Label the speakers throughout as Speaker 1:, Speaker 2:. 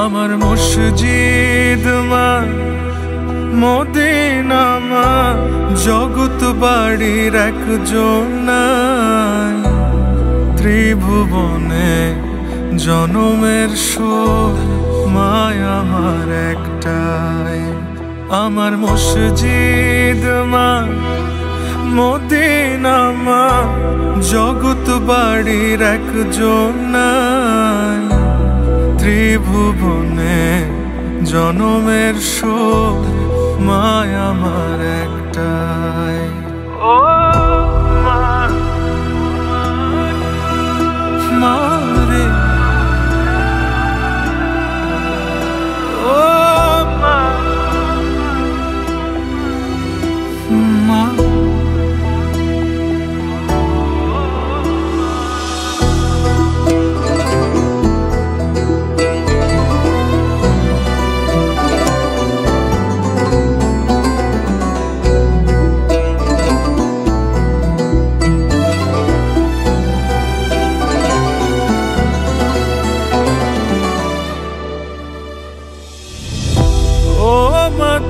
Speaker 1: আমার মসজিদ মা মদিনা মা, জগৎ বাড়ির একজন নাই। ত্রিভুবনে জনমের সুখ মায় আমার একটাই। আমার মসজিদ মা মদিনা মা, জগৎ বাড়ির একজন নাই। ত্রিভুবনে জনমের সুখ মায় আমার একটাই। ও মা মা রে, ও মা মা।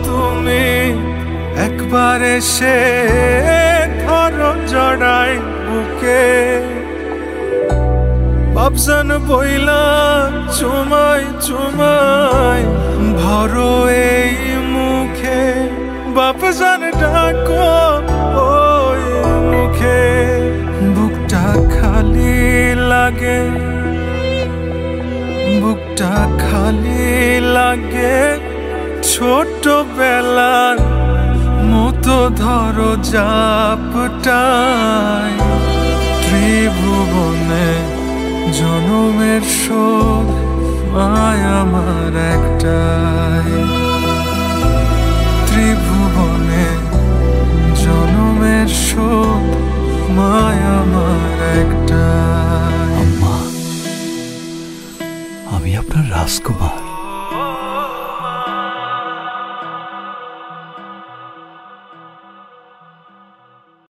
Speaker 1: তুমি একবার এসে ধরো জড়াই বুকে, বাপজান বইলা চুমাই চুমাই ভরো এই মুখে। বাপজান ডাকো ওই মুখে, বুকটা খালি লাগে, বুকটা খালি লাগে। ছোটবেলার মতো ধরো জাপটাই। ত্রিভুবনে জনমের শোধ মায় আমার একটাই। ত্রিভুবনে জনমের শোধ মায় আমার একটাই।
Speaker 2: আম্মা, আমি আপনার রাজকুমার।